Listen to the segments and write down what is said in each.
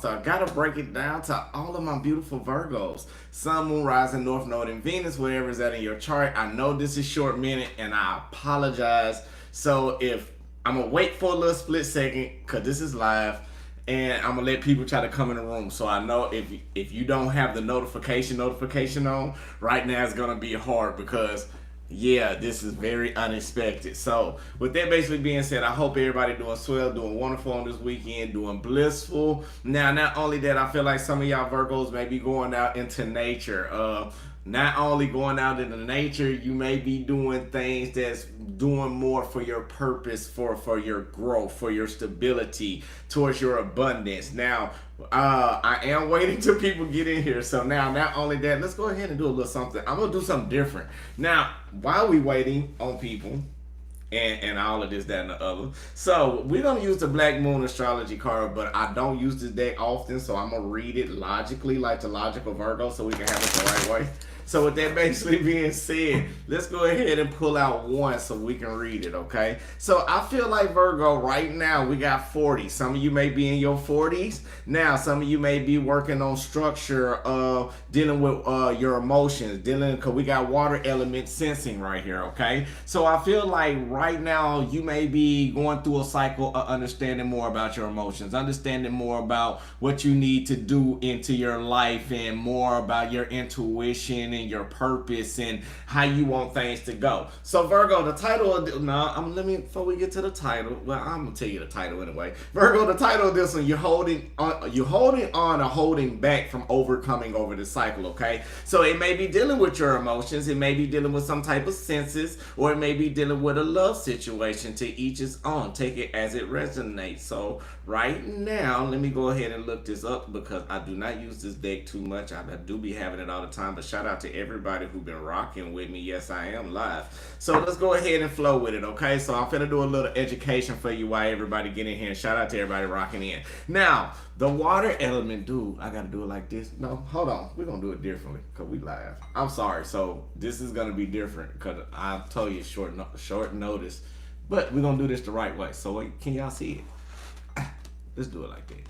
So I gotta break it down to all of my beautiful Virgos. Sun, Moon, Rising, North Node, and Venus, wherever is that in your chart. I know this is short minute, and I apologize. So if I'm gonna wait for a little split second, cause this is live, and I'm gonna let people try to come in the room. So I know if you don't have the notification on right now, it's gonna be hard because yeah, this is very unexpected. So, with that basically being said, I hope everybody doing swell, doing wonderful on this weekend, doing blissful. Now, not only that, I feel like some of y'all Virgos may be going out into nature. Not only going out into nature, you may be doing things that's doing more for your purpose, for your growth, for your stability, towards your abundance. Now, I am waiting till people get in here. So now, not only that, let's go ahead and do a little something. I'm gonna do something different. Now, while we waiting on people, and all of this, that, and the other. So we're gonna use the Black Moon astrology card, but I don't use this deck often, so I'm gonna read it logically, like the logical Virgo, so we can have it the right way. So with that basically being said, let's go ahead and pull out one so we can read it, okay? So I feel like Virgo, right now we got 40. Some of you may be in your 40s. Now, some of you may be working on structure, dealing with your emotions, because we got water element sensing right here, okay? So I feel like right now you may be going through a cycle of understanding more about your emotions, understanding more about what you need to do into your life, and more about your intuition and your purpose and how you want things to go. So Virgo, the title of before we get to the title, well, I'm gonna tell you the title anyway. Virgo, the title of this one, you're holding on or holding back from overcoming over this cycle, okay? So it may be dealing with your emotions, it may be dealing with some type of senses, or it may be dealing with a love situation. To each his own. Take it as it resonates. So right now, let me go ahead and look this up because I do not use this deck too much. I do be having it all the time, but shout out to everybody who's been rocking with me. Yes, I am live. So let's go ahead and flow with it, okay? So I'm finna do a little education for you while everybody get in here. Shout out to everybody rocking in. Now, the water element, dude, I gotta do it like this. No, hold on. We're gonna do it differently because we live. I'm sorry. So this is gonna be different because I told you short notice. But we're gonna do this the right way. So wait, can y'all see it? Let's do it like that.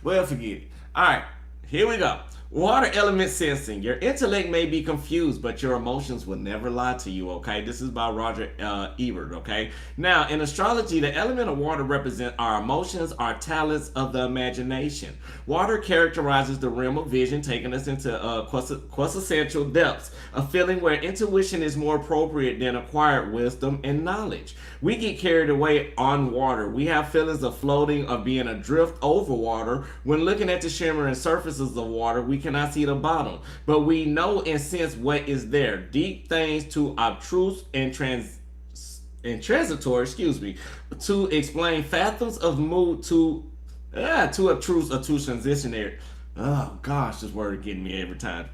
Well, forget it. All right, here we go. Water element sensing. Your intellect may be confused, but your emotions will never lie to you, okay? This is by Roger Ebert, okay? Now, in astrology, the element of water represents our emotions, our talents of the imagination. Water characterizes the realm of vision, taking us into quintessential depths, a feeling where intuition is more appropriate than acquired wisdom and knowledge. We get carried away on water. We have feelings of floating, of being adrift over water. When looking at the shimmering surfaces of water, we cannot see the bottom, but we know and sense what is there. Deep things too abstruse and transitory, to explain fathoms of mood too abstruse or too transitionary. Oh gosh, this word is getting me every time.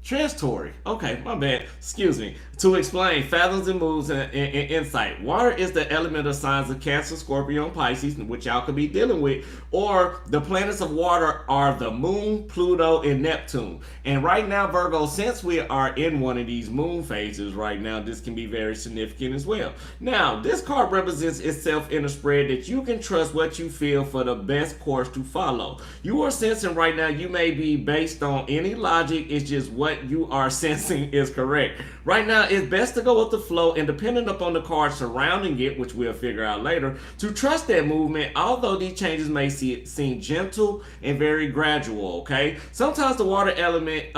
Transitory. Okay, my bad. Excuse me. To explain fathoms and moods and insight. Water is the element of signs of Cancer, Scorpio, and Pisces, which y'all could be dealing with. Or the planets of water are the Moon, Pluto, and Neptune. And right now, Virgo, since we are in one of these moon phases right now, this can be very significant as well. Now, this card represents itself in a spread that you can trust what you feel for the best course to follow. You are sensing right now, you may be based on any logic, it's just what you are sensing is correct. Right now, it's best to go with the flow and depending upon the cards surrounding it, which we'll figure out later, to trust that movement, although these changes may seem gentle and very gradual, okay? Sometimes the water element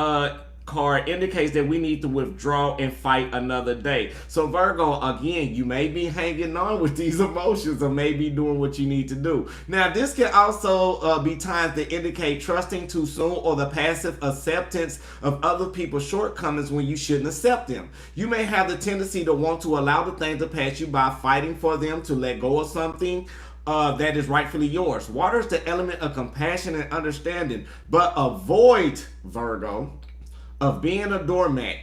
card indicates that we need to withdraw and fight another day. So Virgo, again, you may be hanging on with these emotions or may be doing what you need to do. Now, this can also be times that indicate trusting too soon or the passive acceptance of other people's shortcomings when you shouldn't accept them. You may have the tendency to want to allow the thing to pass you by, fighting for them to let go of something that is rightfully yours. Water is the element of compassion and understanding, but avoid, Virgo, of being a doormat.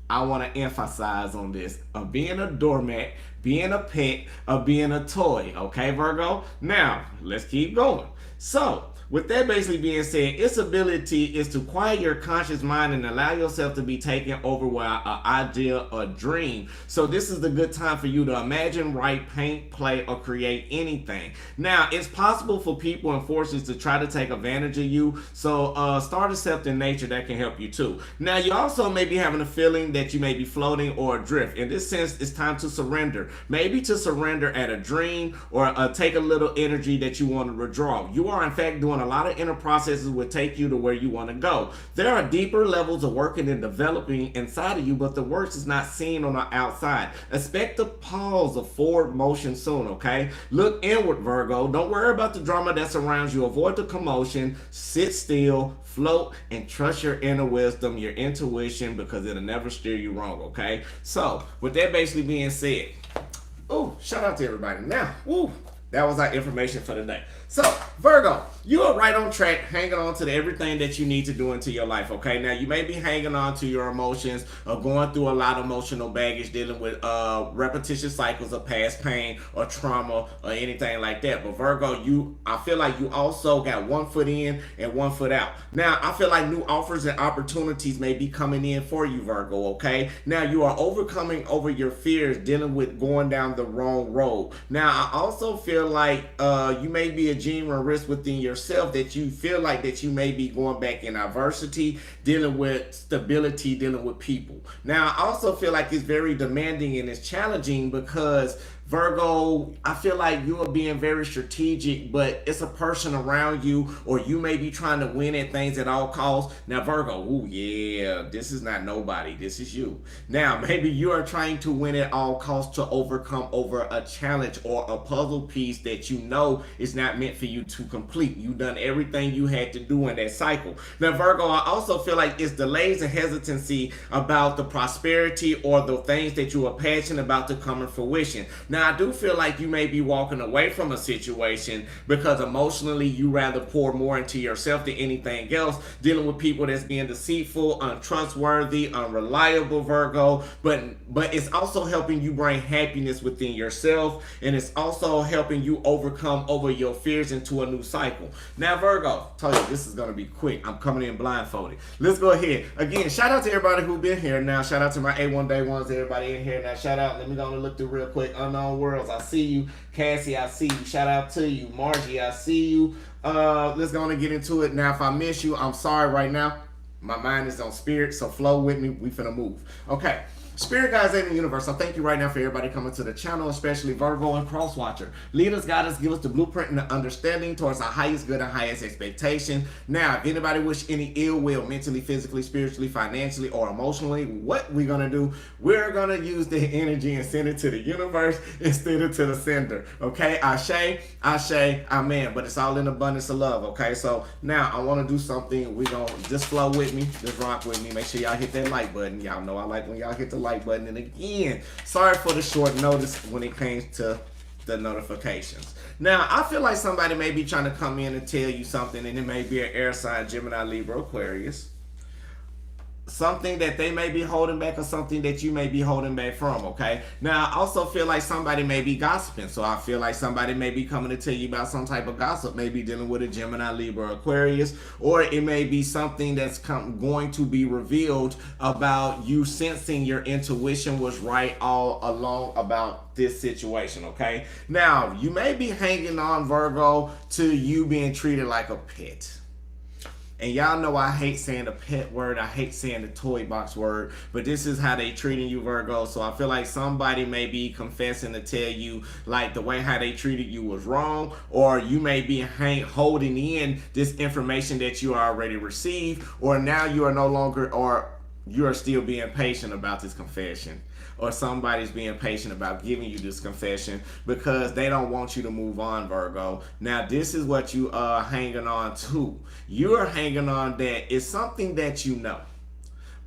I want to emphasize on this, of being a doormat, being a pet, of being a toy, okay, Virgo? Now, let's keep going. So, with that basically being said, its ability is to quiet your conscious mind and allow yourself to be taken over by an idea or dream. So this is the good time for you to imagine, write, paint, play, or create anything. Now, it's possible for people and forces to try to take advantage of you. So start accepting nature. That can help you too. Now, you also may be having a feeling that you may be floating or adrift. In this sense, it's time to surrender. Maybe to surrender at a dream or take a little energy that you want to withdraw. You are in fact doing a lot of inner processes will take you to where you want to go. There are deeper levels of working and developing inside of you, but the work is not seen on the outside. Expect the pause of forward motion soon, okay? Look inward, Virgo. Don't worry about the drama that surrounds you. Avoid the commotion. Sit still, float, and trust your inner wisdom, your intuition, because it'll never steer you wrong, okay? So, with that basically being said, shout out to everybody. Now, that was our information for the day. So, Virgo, you are right on track, hanging on to everything that you need to do into your life, okay? Now, you may be hanging on to your emotions or going through a lot of emotional baggage, dealing with repetitious cycles of past pain or trauma or anything like that. But Virgo, I feel like you also got one foot in and one foot out. Now, I feel like new offers and opportunities may be coming in for you, Virgo, okay? Now, you are overcoming over your fears, dealing with going down the wrong road. Now, I also feel like you may be a genuine risk within yourself that you feel like that you may be going back in adversity, dealing with stability, dealing with people. Now, I also feel like it's very demanding and it's challenging because Virgo, I feel like you are being very strategic, but it's a person around you, or you may be trying to win at things at all costs. Now, Virgo, this is not nobody. This is you. Now, maybe you are trying to win at all costs to overcome over a challenge or a puzzle piece that you know is not meant for you to complete. You've done everything you had to do in that cycle. Now, Virgo, I also feel like it's delays and hesitancy about the prosperity or the things that you are passionate about to come in fruition. Now, I do feel like you may be walking away from a situation because emotionally you rather pour more into yourself than anything else, dealing with people that's being deceitful, untrustworthy, unreliable, Virgo, but it's also helping you bring happiness within yourself, and it's also helping you overcome over your fears into a new cycle. Now, Virgo, told you this is going to be quick. I'm coming in blindfolded. Let's go ahead. Again, shout out to everybody who's been here. Now, shout out to my A1 Day Ones, everybody in here. Now, shout out. Let me go and look through real quick. Unknown Worlds, I see you. Cassie, I see you. Shout out to you. Margie, I see you. Let's go on and get into it. Now, if I miss you, I'm sorry right now. My mind is on spirit, so flow with me. We finna move. Okay. Spirit guides in the universe, I thank you right now for everybody coming to the channel, especially Virgo and Crosswatcher. Lead us, guide us, give us the blueprint and the understanding towards our highest good and highest expectation. Now, if anybody wish any ill will, mentally, physically, spiritually, financially, or emotionally, what we're going to do, we're going to use the energy and send it to the universe instead of to the sender. Okay? Ashe, Ashe, Amen. But it's all in abundance of love. Okay? So now I want to do something. We're going to just flow with me, just rock with me. Make sure y'all hit that like button. Y'all know I like when y'all hit the like button. And again, sorry for the short notice when it came to the notifications. Now, I feel like somebody may be trying to come in and tell you something, and it may be an air sign, Gemini, Libra, Aquarius. Something that they may be holding back or something that you may be holding back from, okay? Now, I also feel like somebody may be gossiping. So I feel like somebody may be coming to tell you about some type of gossip, maybe dealing with a Gemini, Libra, Aquarius, or it may be something that's going to be revealed about you sensing your intuition was right all along about this situation, okay? Now, you may be hanging on, Virgo, to you being treated like a pet. And y'all know I hate saying the pet word. I hate saying the toy box word. But this is how they treating you, Virgo. So I feel like somebody may be confessing to tell you like the way how they treated you was wrong. Or you may be holding in this information that you already received. Or now you are no longer, or you are still being patient about this confession. Or somebody's being patient about giving you this confession because they don't want you to move on, Virgo. Now, this is what you are hanging on to. You are hanging on that it's something that you know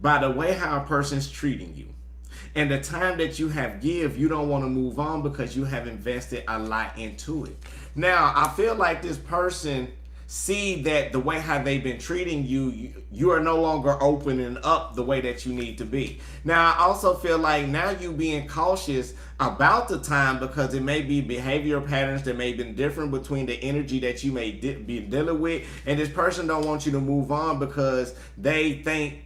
by the way how a person's treating you. And the time that you have you don't want to move on because you have invested a lot into it. Now, I feel like this person see that the way how they've been treating you are no longer opening up the way that you need to be. Now, I also feel like now you being cautious about the time because it may be behavioral patterns that may have been different between the energy that you may be dealing with, and this person don't want you to move on because they think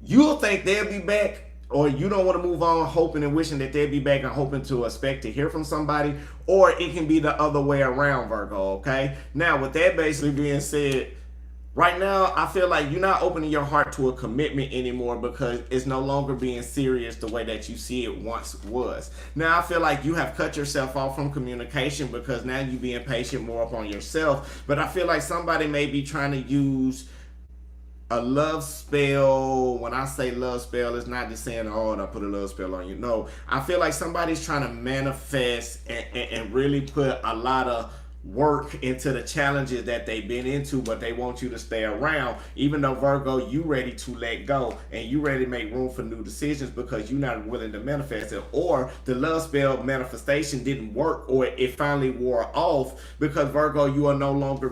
you'll think they'll be back, or you don't want to move on hoping and wishing that they'll be back and hoping to expect to hear from somebody, or it can be the other way around, Virgo, okay? Now, with that basically being said, right now, I feel like you're not opening your heart to a commitment anymore because it's no longer being serious the way that you see it once was. Now, I feel like you have cut yourself off from communication because now you're being patient more upon yourself, but I feel like somebody may be trying to use a love spell. When I say love spell, it's not just saying, oh, I put a love spell on you. No, I feel like somebody's trying to manifest and really put a lot of work into the challenges that they've been into, but they want you to stay around, even though, Virgo, you ready to let go and you ready to make room for new decisions because you're not willing to manifest it, or the love spell manifestation didn't work, or it finally wore off because, Virgo, you are no longer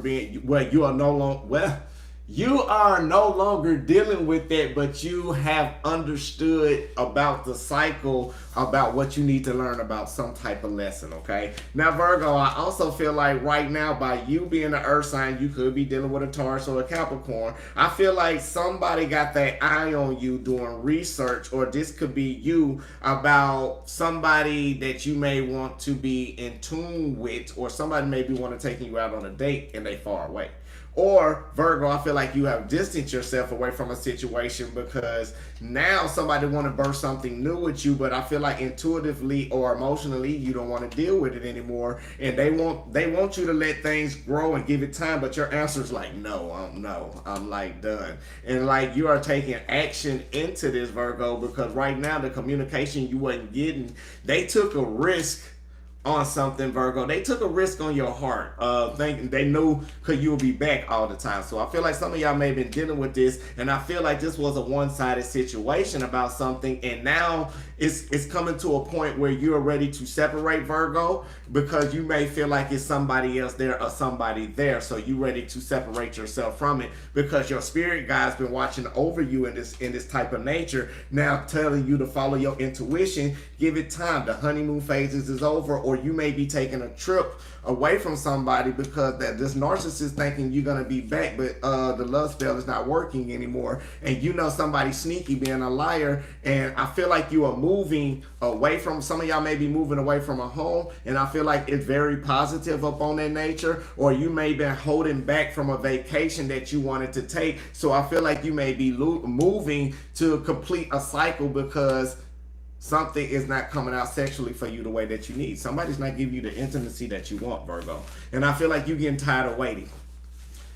you are no longer dealing with that, but you have understood about the cycle, about what you need to learn about some type of lesson, okay? Now, Virgo, I also feel like right now, by you being an earth sign, you could be dealing with a Taurus or a Capricorn. I feel like somebody got their eye on you doing research, or this could be you about somebody that you may want to be in tune with, or somebody maybe want to take you out on a date and they far away. Or, Virgo, I feel like you have distanced yourself away from a situation because now somebody want to burst something new with you, but I feel like intuitively or emotionally you don't want to deal with it anymore, and they want you to let things grow and give it time, but your answer is like, no, I'm like done. And like you are taking action into this, Virgo, because right now the communication you wasn't getting, they took a risk on something, Virgo. They took a risk on your heart, thinking they knew because you'll be back all the time. So I feel like some of y'all may have been dealing with this, and I feel like this was a one-sided situation about something, and now it's coming to a point where you're ready to separate, Virgo, because you may feel like it's somebody else there or somebody there. So you ready to separate yourself from it because your spirit guide's been watching over you in this type of nature, now telling you to follow your intuition. Give it time. The honeymoon phases is over, or you may be taking a trip away from somebody because that this narcissist thinking you're gonna be back, but the love spell is not working anymore, and you know somebody sneaky being a liar. And I feel like you are moving away from, some of y'all may be moving away from a home, and I feel like it's very positive up on that nature, or you may have been holding back from a vacation that you wanted to take. So I feel like you may be moving to complete a cycle because something is not coming out sexually for you the way that you need. Somebody's not giving you the intimacy that you want, Virgo. And I feel like you're getting tired of waiting.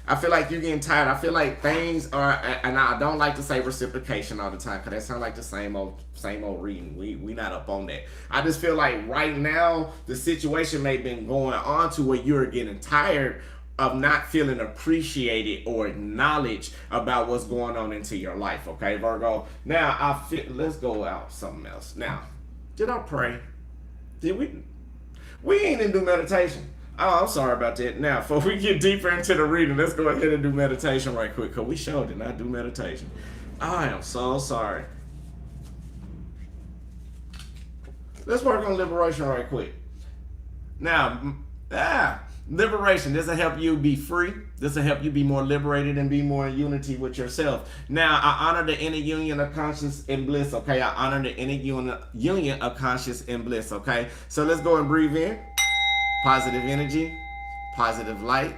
I feel like you're getting tired. I feel like things are, and I don't like to say reciprocation all the time because that sounds like the same old reading. We not up on that. I just feel like right now the situation may have been going on to where you're getting tired of not feeling appreciated or acknowledged about what's going on into your life, okay, Virgo? Now, let's go out something else. Now, did I pray? Did we? We ain't in do meditation. Oh, I'm sorry about that. Now, before we get deeper into the reading, let's go ahead and do meditation right quick, because we sure did not do meditation. I am so sorry. Let's work on liberation right quick. Now, liberation. This will help you be free. This will help you be more liberated and be more in unity with yourself. Now, I honor the inner union of conscience and bliss, okay? I honor the inner union of conscience and bliss, okay? So let's go and breathe in. Positive energy, positive light,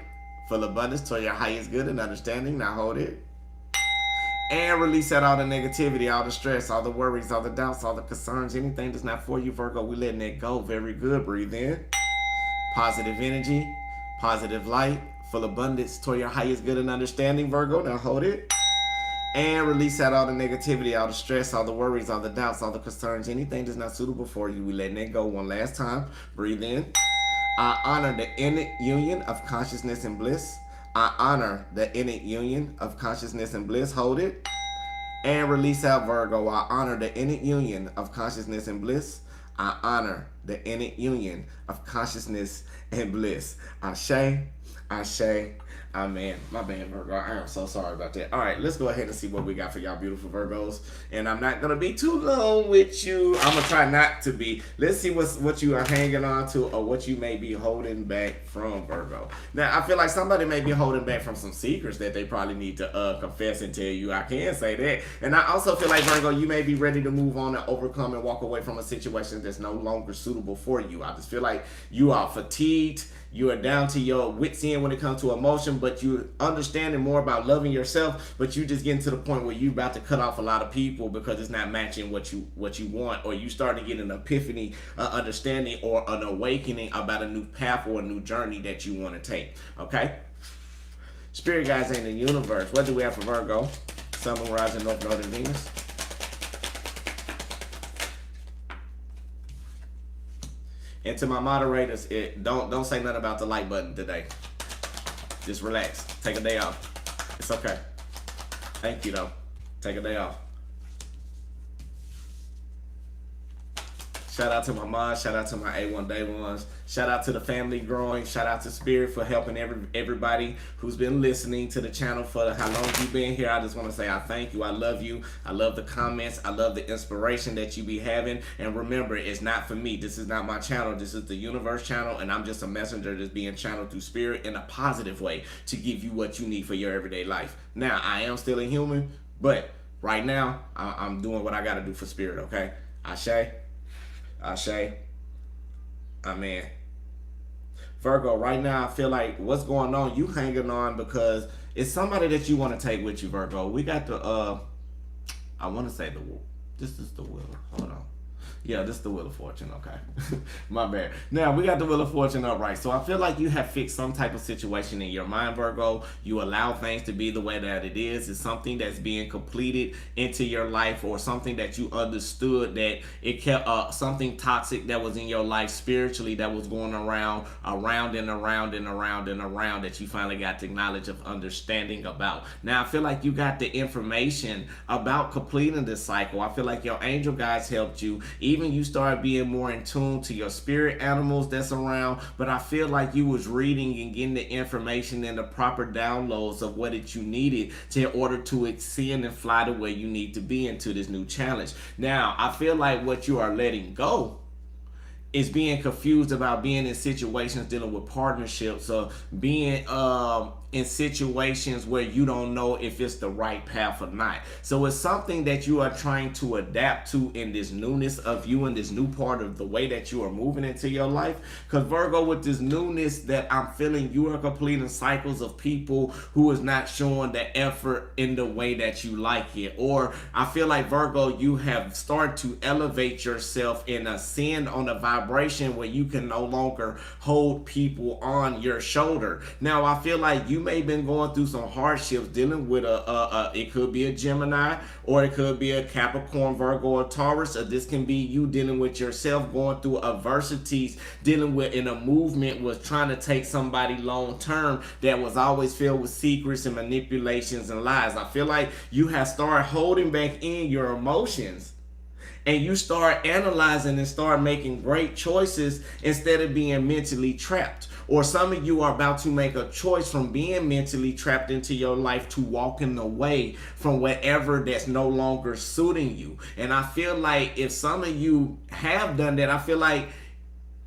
full abundance toward your highest good and understanding. Now hold it. And release out all the negativity, all the stress, all the worries, all the doubts, all the concerns, anything that's not for you, Virgo. We letting it go. Very good. Breathe in. Positive energy, positive light, full abundance toward your highest good and understanding, Virgo. Now hold it. And release out all the negativity, all the stress, all the worries, all the doubts, all the concerns, anything that's not suitable for you. We letting it go. One last time. Breathe in. I honor the inner union of consciousness and bliss. I honor the inner union of consciousness and bliss. Hold it. And release out, Virgo. I honor the inner union of consciousness and bliss. I honor the inner union of consciousness and bliss. Ashe, I say, Amen. My bad, Virgo. I am so sorry about that. All right, let's go ahead and see what we got for y'all beautiful Virgos. And I'm not gonna be too long with you. I'm gonna try not to be. Let's see what you are hanging on to, or what you may be holding back from, Virgo. Now, I feel like somebody may be holding back from some secrets that they probably need to confess and tell you. I can say that. And I also feel like, Virgo, you may be ready to move on and overcome and walk away from a situation that's no longer suitable for you. I just feel like you are fatigued. You are down to your wits end when it comes to emotion, but you're understanding more about loving yourself. But you just getting to the point where you're about to cut off a lot of people because it's not matching what you want, or you start to get an epiphany, understanding, or an awakening about a new path or a new journey that you want to take. Okay, Spirit guides in the universe. What do we have for Virgo? Sun, Moon, Rising, North Node, and Venus. And to my moderators, don't say nothing about the like button today. Just relax. Take a day off. It's okay. Thank you, though. Take a day off. Shout out to my mom. Shout out to my A1 Day Ones. Shout out to the family growing. Shout out to Spirit for helping everybody who's been listening to the channel for how long you've been here. I just want to say I thank you. I love you. I love the comments. I love the inspiration that you be having. And remember, it's not for me. This is not my channel. This is the universe channel. And I'm just a messenger that's being channeled through Spirit in a positive way to give you what you need for your everyday life. Now, I am still a human, but right now, I'm doing what I got to do for Spirit, okay? Ashe, Amen. Virgo, right now I feel like what's going on, you hanging on because it's somebody that you want to take with you, Virgo. We got the I want to say this is the wheel. Hold on. Yeah, this is the Wheel of Fortune, okay. My bad. Now, we got the Wheel of Fortune upright. So I feel like you have fixed some type of situation in your mind, Virgo. You allow things to be the way that it is. It's something that's being completed into your life, or something that you understood that it kept something toxic that was in your life spiritually that was going around that you finally got the knowledge of understanding about. Now, I feel like you got the information about completing this cycle. I feel like your angel guides helped you. Even you start being more in tune to your spirit animals that's around. But I feel like you was reading and getting the information and the proper downloads of what you needed in order to extend and fly the way you need to be into this new challenge. Now, I feel like what you are letting go is being confused about being in situations dealing with partnerships, or being in situations where you don't know if it's the right path or not. So it's something that you are trying to adapt to in this newness of you, and this new part of the way that you are moving into your life. Because Virgo, with this newness that I'm feeling, you are completing cycles of people who is not showing the effort in the way that you like it. Or I feel like, Virgo, you have started to elevate yourself and ascend on a vibration where you can no longer hold people on your shoulder. Now, I feel like you may have been going through some hardships dealing with it could be a Gemini, or it could be a Capricorn, Virgo, or Taurus, or this can be you dealing with yourself, going through adversities, dealing with in a movement was trying to take somebody long term that was always filled with secrets and manipulations and lies. I feel like you have started holding back in your emotions, and you start analyzing and start making great choices instead of being mentally trapped. Or some of you are about to make a choice from being mentally trapped into your life to walking away from whatever that's no longer suiting you. And I feel like if some of you have done that, I feel like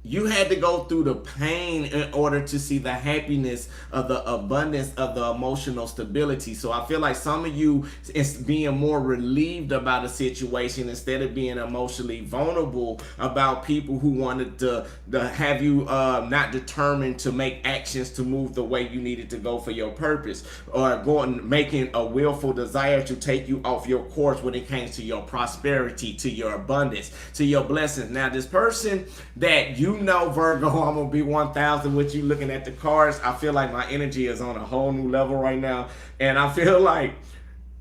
you had to go through the pain in order to see the happiness of the abundance of the emotional stability. So I feel like some of you is being more relieved about a situation instead of being emotionally vulnerable about people who wanted to have you not determined to make actions to move the way you needed to go for your purpose, or making a willful desire to take you off your course when it came to your prosperity, to your abundance, to your blessings. Now, this person that you know, Virgo, I'm gonna be 1,000 with you looking at the cards. I feel like my energy is on a whole new level right now, and I feel like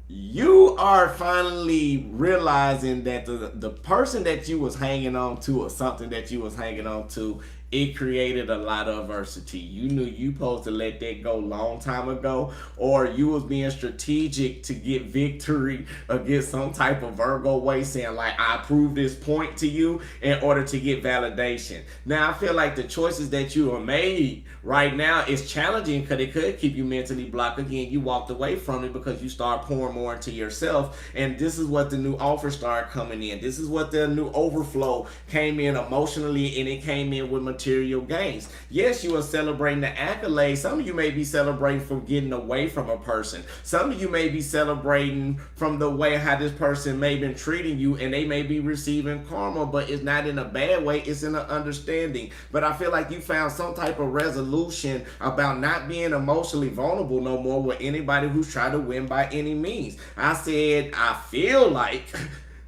you are finally realizing that the person that you was hanging on to, or something that you was hanging on to, it created a lot of adversity. You knew you supposed to let that go long time ago, or you was being strategic to get victory against some type of Virgo way, saying like, I prove this point to you in order to get validation. Now I feel like the choices that you have made right now is challenging because it could keep you mentally blocked. Again, you walked away from it because you start pouring more into yourself, and this is what the new offer started coming in. This is what the new overflow came in emotionally, and it came in with material gains. Yes, you are celebrating the accolades. Some of you may be celebrating from getting away from a person. Some of you may be celebrating from the way how this person may have been treating you, and they may be receiving karma, but it's not in a bad way, it's in an understanding. But I feel like you found some type of resolution about not being emotionally vulnerable no more with anybody who's trying to win by any means. I said, I feel like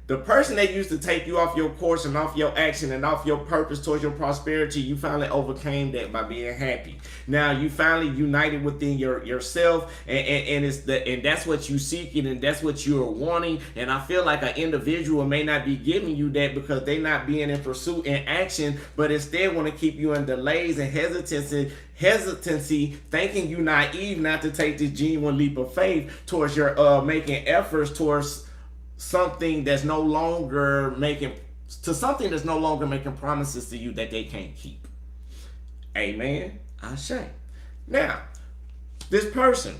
the person that used to take you off your course and off your action and off your purpose towards your prosperity, you finally overcame that by being happy. Now you finally united within yourself, and that's what you seeking, and that's what you're wanting. And I feel like an individual may not be giving you that because they not being in pursuit and action, but instead want to keep you in delays and hesitancy, thinking you naive not to take this genuine leap of faith towards your making efforts towards something that's no longer making promises to you that they can't keep. Amen. I say. Now, this person,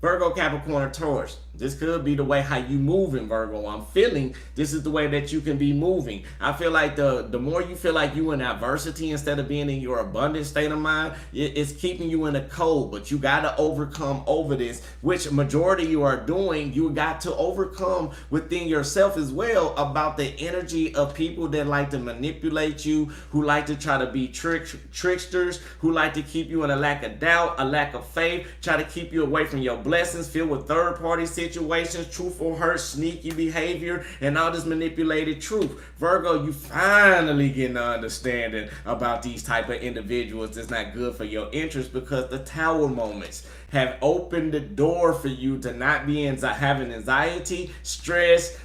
Virgo, Capricorn, Taurus, this could be the way how you move in Virgo. I'm feeling this is the way that you can be moving. I feel like the more you feel like you in adversity instead of being in your abundant state of mind, it's keeping you in a cold. But you got to overcome over this, which majority you are doing. You got to overcome within yourself as well about the energy of people that like to manipulate you, who like to try to be tricksters, who like to keep you in a lack of doubt, a lack of faith, try to keep you away from your blessings, filled with third-party situations, truthful hurt, sneaky behavior, and all this manipulated truth. Virgo, you finally getting an understanding about these type of individuals that's not good for your interest, because the Tower moments have opened the door for you to not be having anxiety, stress,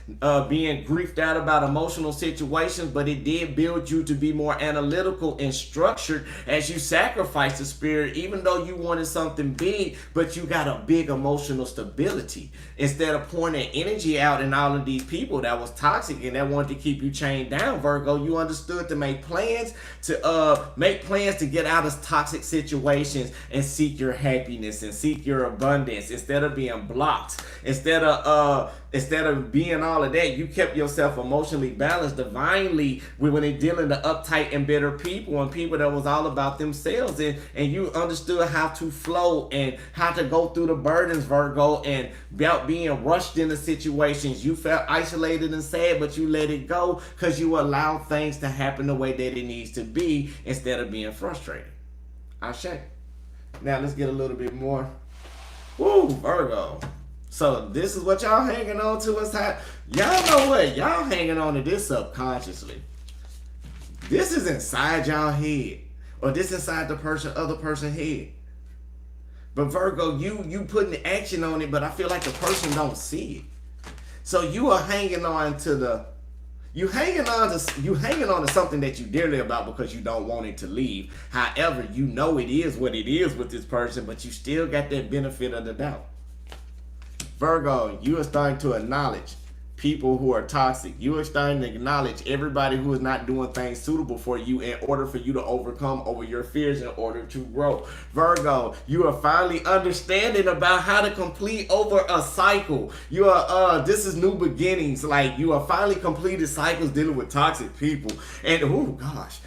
being griefed out about emotional situations, but it did build you to be more analytical and structured as you sacrifice the spirit, even though you wanted something big, but you got a big emotional stability. Instead of pouring that energy out in all of these people that was toxic and that wanted to keep you chained down, Virgo, you understood to make plans to get out of toxic situations and seek your happiness and seek your abundance instead of being blocked. Instead of being all of that, you kept yourself emotionally balanced divinely when they dealing to uptight and bitter people and people that was all about themselves, and you understood how to flow and how to go through the burdens, Virgo, and about being rushed into situations. You felt isolated and sad, but you let it go because you allowed things to happen the way that it needs to be instead of being frustrated. Ashe. Now let's get a little bit more. Woo, Virgo. So this is what y'all hanging on to us. Y'all know what? Y'all hanging on to this subconsciously. This is inside y'all head. Or this inside the other person's head. But Virgo, you putting the action on it, but I feel like the person don't see it. So you are hanging on to you hanging on to something that you dearly about because you don't want it to leave. However, you know it is what it is with this person, but you still got that benefit of the doubt. Virgo, you are starting to acknowledge people who are toxic. You are starting to acknowledge everybody who is not doing things suitable for you in order for you to overcome over your fears in order to grow. Virgo, you are finally understanding about how to complete over a cycle. You are this is new beginnings. Like, you are finally completed cycles dealing with toxic people. And oh gosh.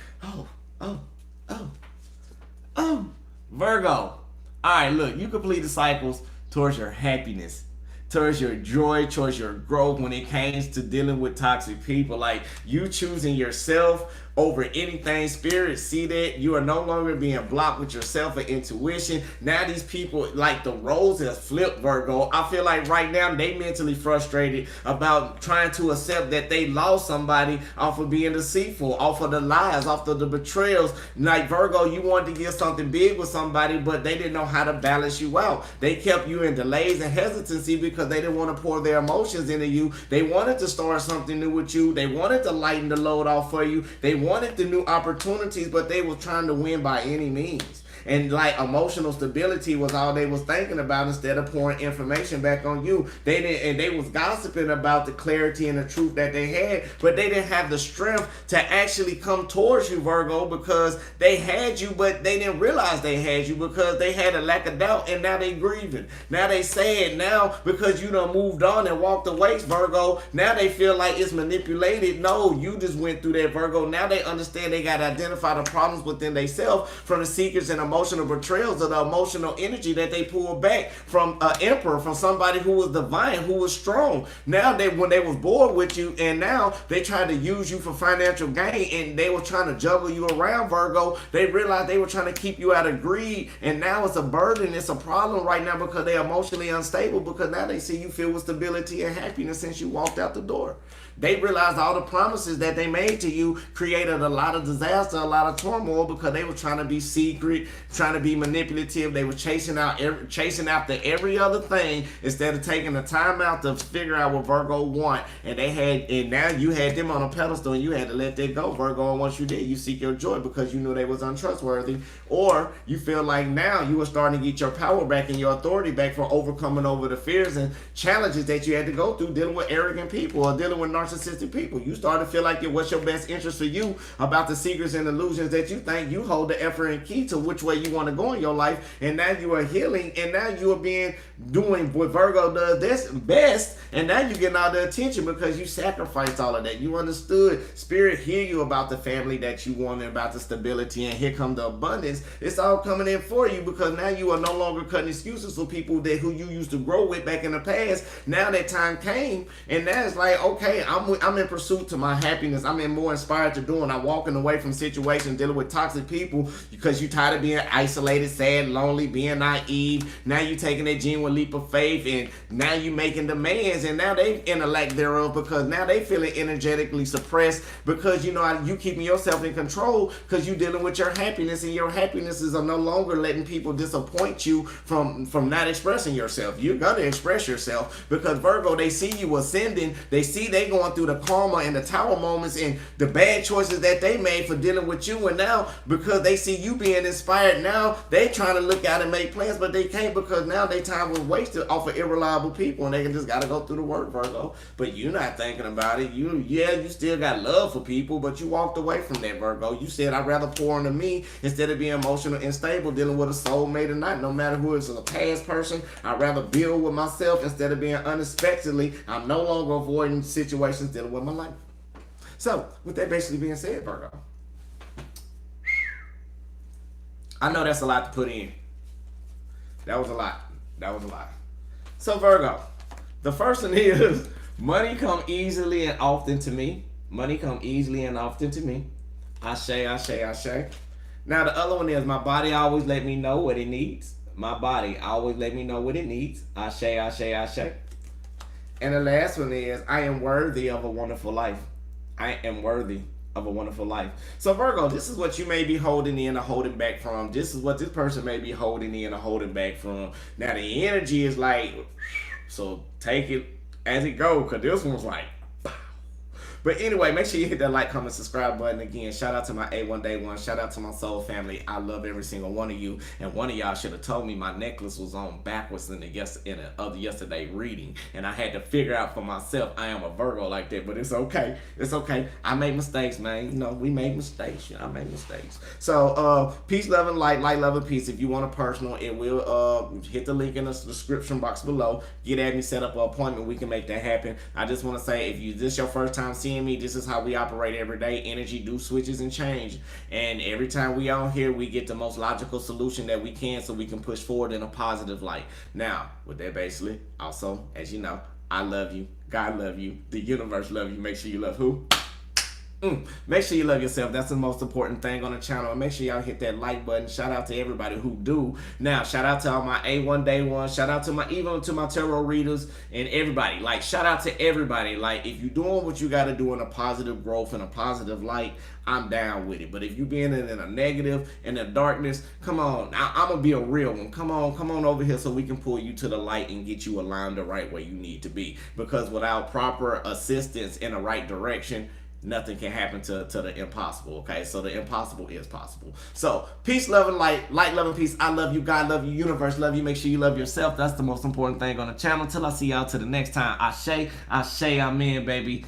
Virgo. All right, look, you completed cycles towards your happiness, towards your joy, towards your growth when it came to dealing with toxic people. Like, you choosing yourself over anything. Spirit, see that you are no longer being blocked with yourself or intuition. Now these people, like, the roles have flipped, Virgo. I feel like right now they mentally frustrated about trying to accept that they lost somebody off of being deceitful, off of the lies, off of the betrayals. Like, Virgo, you wanted to get something big with somebody, but they didn't know how to balance you out. They kept you in delays and hesitancy because because they didn't want to pour their emotions into you. They wanted to start something new with you. They wanted to lighten the load off for you. They wanted the new opportunities, but they were trying to win by any means. And like emotional stability was all they was thinking about instead of pouring information back on you. They didn't, and they was gossiping about the clarity and the truth that they had, but they didn't have the strength to actually come towards you, Virgo, because they had you, but they didn't realize they had you because they had a lack of doubt, and now they grieving. Now they sad. Now because you done moved on and walked away, Virgo, now they feel like it's manipulated. No, you just went through that, Virgo. Now they understand they got to identify the problems within themselves from the secrets and emotional betrayals of the emotional energy that they pulled back from an emperor, from somebody who was divine, who was strong. Now when they was bored with you, and now they tried to use you for financial gain, and they were trying to juggle you around, Virgo. They realized they were trying to keep you out of greed, and now it's a burden. It's a problem right now because they're emotionally unstable, because now they see you filled with stability and happiness since you walked out the door. They realized all the promises that they made to you created a lot of disaster, a lot of turmoil, because they were trying to be secret, trying to be manipulative. They were chasing after every other thing instead of taking the time out to figure out what Virgo want. And now you had them on a pedestal, and you had to let that go, Virgo. And once you did, you seek your joy because you knew they was untrustworthy, or you feel like now you were starting to get your power back and your authority back for overcoming over the fears and challenges that you had to go through dealing with arrogant people or dealing with narcissistic people. You start to feel like what's your best interest for you about the secrets and illusions that you think you hold the effort and key to which way you want to go in your life. And now you are healing, and now you are doing what Virgo does this best, and now you're getting all the attention because you sacrificed all of that. You understood. Spirit hear you about the family that you wanted, about the stability, and here come the abundance. It's all coming in for you because now you are no longer cutting excuses for people who you used to grow with back in the past. Now that time came, and now it's like, okay, I'm in pursuit to my happiness. I'm more inspired to doing. I'm walking away from situations dealing with toxic people because you tired of being isolated, sad, lonely, being naive. Now you taking that genuine leap of faith, and now you making demands, and now they in a lack thereof because now they feeling energetically suppressed because you keeping yourself in control because you dealing with your happiness, and your happinesses are no longer letting people disappoint you from not expressing yourself. You're gonna express yourself because Virgo, they see you ascending. They see they going through the karma and the tower moments and the bad choices that they made for dealing with you, and now because they see you being inspired, now they trying to look out and make plans, but they can't because now their time was wasted off of irreliable people, and they just got to go through the work, Virgo. But you're not thinking about it. You still got love for people, but you walked away from that, Virgo. You said, I'd rather pour into me instead of being emotional and stable, dealing with a soulmate or not, no matter who is a past person. I'd rather build with myself instead of being unexpectedly. I'm no longer avoiding situations dealing with my life. So, with that basically being said, Virgo, I know that's a lot to put in. That was a lot. So, Virgo, the first one is money come easily and often to me. Money come easily and often to me. Ashe, ashe, ashe. Now, the other one is my body always let me know what it needs. My body always let me know what it needs. Ashe, ashe, ashe. And the last one is I am worthy of a wonderful life. I am worthy of a wonderful life. So Virgo, this is what you may be holding in or holding back from. This is what this person may be holding in or holding back from. Now the energy is like, so take it as it goes, because this one's like, but anyway, make sure you hit that like, comment, subscribe button. Again, shout out to my A1 Day 1. Shout out to my soul family. I love every single one of you. And one of y'all should have told me my necklace was on backwards in the other yesterday reading. And I had to figure out for myself I am a Virgo like that. But it's okay. It's okay. I made mistakes, man. We made mistakes. I made mistakes. So, peace, love, and light. Light, love, and peace. If you want a personal, it will hit the link in the description box below. Get at me, set up an appointment. We can make that happen. I just want to say, if this is your first time seeing me, this is how we operate every day. Energy do switches and change, and every time we on here we get the most logical solution that we can so we can push forward in a positive light. Now with that, basically, also, as you know, I love you, God love you, the universe love you. Make sure you love who? Make sure you love yourself. That's the most important thing on the channel. And make sure y'all hit that like button. Shout out to everybody who do. Now, shout out to all my A1 Day One. Shout out to even to my tarot readers and everybody. Like, shout out to everybody. Like, if you're doing what you got to do in a positive growth and a positive light, I'm down with it. But if you being in a negative and a darkness, come on. I'm gonna be a real one. Come on over here so we can pull you to the light and get you aligned the right way you need to be. Because without proper assistance in the right direction, nothing can happen to the impossible. Okay, so the impossible is possible. So peace, love, and light. Light, love, and peace. I love you. God love you. Universe love you. Make sure you love yourself. That's the most important thing on the channel. Till I see y'all to the next time. Ashe, amen, baby.